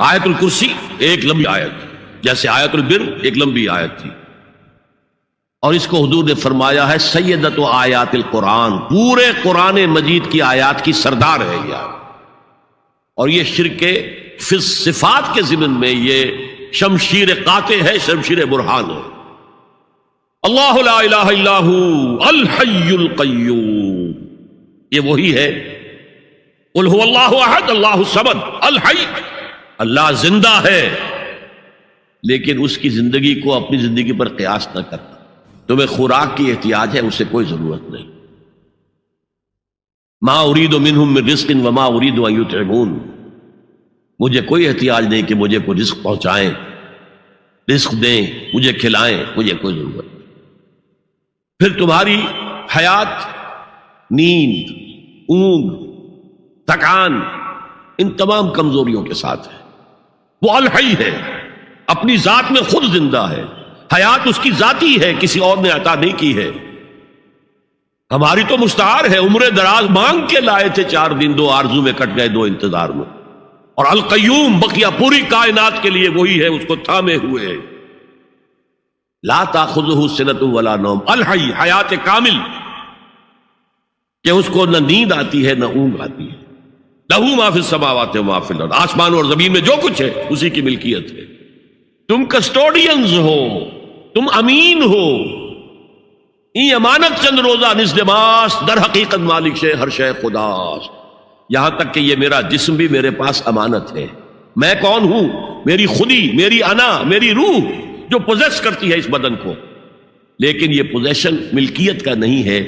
آیت الکرسی ایک لمبی آیت، جیسے آیت البر ایک لمبی آیت تھی، اور اس کو حضور نے فرمایا ہے سیدۃ آیات القرآن، پورے قرآن مجید کی آیات کی سردار ہے یہ آیت۔ اور یہ شرک فی الصفات کے ضمن میں یہ شمشیر قاطع ہے، شمشیر برہان ہے۔ اللہ لا الہ الا ہو الحی القیوم، یہ وہی ہے۔ قل هو اللہ احد اللہ الصمد الحی، اللہ زندہ ہے لیکن اس کی زندگی کو اپنی زندگی پر قیاس نہ کرنا۔ تمہیں خوراک کی احتیاج ہے، اسے کوئی ضرورت نہیں۔ ما اريد منهم من رزق وما اريد ان يطعمون، مجھے کوئی احتیاج نہیں کہ مجھے کوئی رزق پہنچائیں، رزق دیں، مجھے کھلائیں، مجھے کوئی ضرورت نہیں۔ پھر تمہاری حیات نیند، اونگ، تھکان، ان تمام کمزوریوں کے ساتھ ہے۔ وہ الحی ہے، اپنی ذات میں خود زندہ ہے، حیات اس کی ذاتی ہے، کسی اور نے عطا نہیں کی ہے۔ ہماری تو مستعار ہے، عمر دراز مانگ کے لائے تھے، 4 دن 2 آرزو میں کٹ گئے، 2 انتظار میں۔ اور القیوم بقیہ پوری کائنات کے لیے وہی ہے، اس کو تھامے ہوئے، لا تاخذہ سنۃ ولا نوم، الحی، حیات کامل، کہ اس کو نہ نیند آتی ہے نہ اونگ آتی ہے۔ لہو ما فی السماوات و ما فی الارض، آسمان اور زمین میں جو کچھ ہے اسی کی ملکیت ہے۔ تم کسٹوڈینز ہو، تم امین ہو، این امانت چند روزہ نزد ماست، در حقیقت مالک شے ہر شے خداست۔ یہاں تک کہ یہ میرا جسم بھی میرے پاس امانت ہے۔ میں کون ہوں؟ میری خودی، میری انا، میری روح جو پوزیس کرتی ہے اس بدن کو، لیکن یہ پوزیشن ملکیت کا نہیں ہے،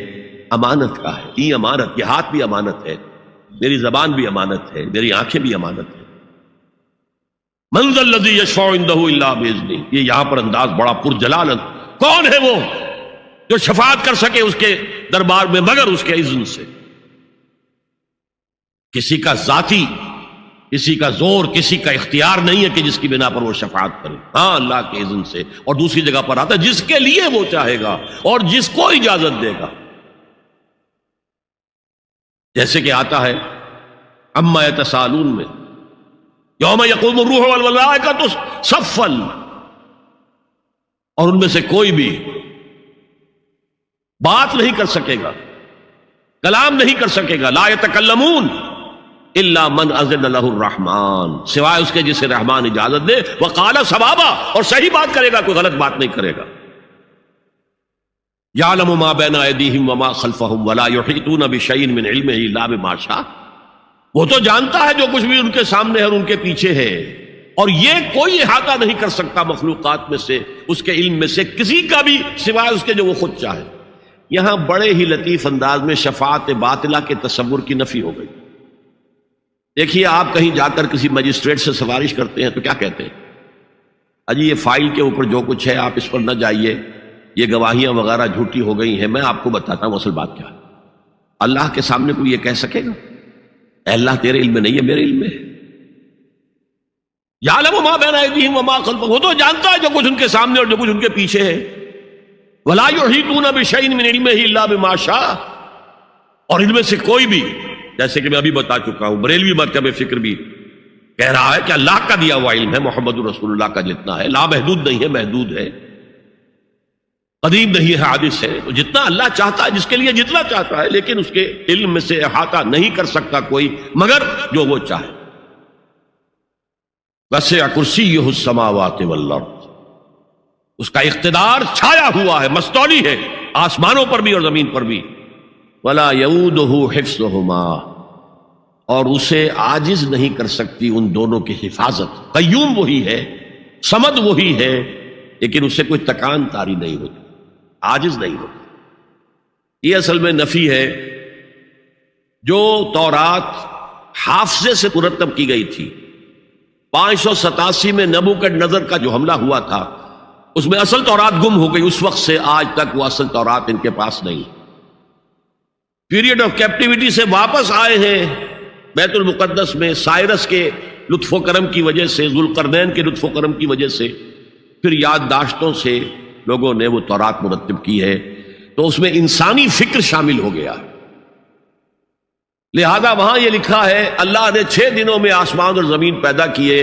امانت کا ہے۔ یہ امانت، یہ ہاتھ بھی امانت ہے، میری زبان بھی امانت ہے، میری آنکھیں بھی امانت ہے۔ من ذا الذی یشفع عندہ الا باذنہ، یہ یہاں پر انداز بڑا پرجلال ہے۔ کون ہے وہ جو شفاعت کر سکے اس کے دربار میں مگر اس کے اذن سے؟ کسی کا ذاتی، کسی کا زور، کسی کا اختیار نہیں ہے کہ جس کی بنا پر وہ شفاعت کرے، ہاں اللہ کے اذن سے۔ اور دوسری جگہ پر آتا ہے جس کے لیے وہ چاہے گا اور جس کو اجازت دے گا، جیسے کہ آتا ہے اما یتساءلون میں، یوم یقوم الروح والملائکۃ صفا، اور ان میں سے کوئی بھی بات نہیں کر سکے گا، کلام نہیں کر سکے گا، لا یتکلمون الا من اذن له الرحمن، سوائے اس کے جسے رحمان اجازت دے، وقال صوابا، اور صحیح بات کرے گا، کوئی غلط بات نہیں کرے گا۔ یعلم ما بین ایدیہم وما خلفہم ولا یحیطون بشیء من علمہ الا بما شاء، وہ تو جانتا ہے جو کچھ بھی ان کے سامنے ہے اور ان کے پیچھے ہے، اور یہ کوئی احاطہ نہیں کر سکتا مخلوقات میں سے، اس کے علم میں سے کسی کا بھی، سوائے اس کے جو وہ خود چاہے۔ یہاں بڑے ہی لطیف انداز میں شفاعت باطلہ کے تصور کی نفی ہو گئی۔ دیکھیے، آپ کہیں جا کر کسی مجسٹریٹ سے سفارش کرتے ہیں تو کیا کہتے ہیں؟ اجی یہ فائل کے اوپر جو کچھ ہے آپ اس پر نہ جائیے، یہ گواہیاں وغیرہ جھوٹی ہو گئی ہیں، میں آپ کو بتاتا ہوں اصل بات کیا ہے۔ اللہ کے سامنے کوئی یہ کہہ سکے گا اے اللہ تیرے علم میں نہیں ہے، میرے علم میں ہے؟ یعلم ما بین ایدیہم وما خلفہم، وہ تو جانتا ہے جو کچھ ان کے سامنے اور جو کچھ ان کے پیچھے ہے۔ ولا یحیطون بشیء من علمہ الا بما شاء، اور ان میں سے کوئی بھی، جیسے کہ میں ابھی بتا چکا ہوں، بریلوی مکتب فکر بھی کہہ رہا ہے کہ اللہ کا دیا ہوا علم ہے، محمد رسول اللہ کا جتنا ہے، لا محدود نہیں ہے، محدود ہے، قدیم نہیں ہے، حادث ہے، تو جتنا اللہ چاہتا ہے، جس کے لیے جتنا چاہتا ہے، لیکن اس کے علم میں سے احاطہ نہیں کر سکتا کوئی مگر جو وہ چاہے۔ وسع کرسیہ السماوات والارض، اس کا اقتدار چھایا ہوا ہے، مستولی ہے، آسمانوں پر بھی اور زمین پر بھی۔ ولا یؤودہ حفظہما، اور اسے عاجز نہیں کر سکتی ان دونوں کی حفاظت۔ قیوم وہی ہے، صمد وہی ہے، لیکن اس سے کوئی تکان تاری نہیں ہوتی، عاجز نہیں ہوتی۔ یہ اصل میں نفی ہے جو تورات حافظے سے مرتب کی گئی تھی۔ 587 میں نبوکدنضر کا جو حملہ ہوا تھا، اس میں اصل تورات گم ہو گئی، اس وقت سے آج تک وہ اصل تورات ان کے پاس نہیں۔ پیریڈ آف کیپٹیوٹی سے واپس آئے ہیں بیت المقدس میں، سائرس کے لطف و کرم کی وجہ سے، ذوالقرنین کے لطف و کرم کی وجہ سے، پھر یادداشتوں سے لوگوں نے وہ تورات مرتب کی ہے، تو اس میں انسانی فکر شامل ہو گیا، لہذا وہاں یہ لکھا ہے اللہ نے 6 دنوں میں آسمان اور زمین پیدا کیے،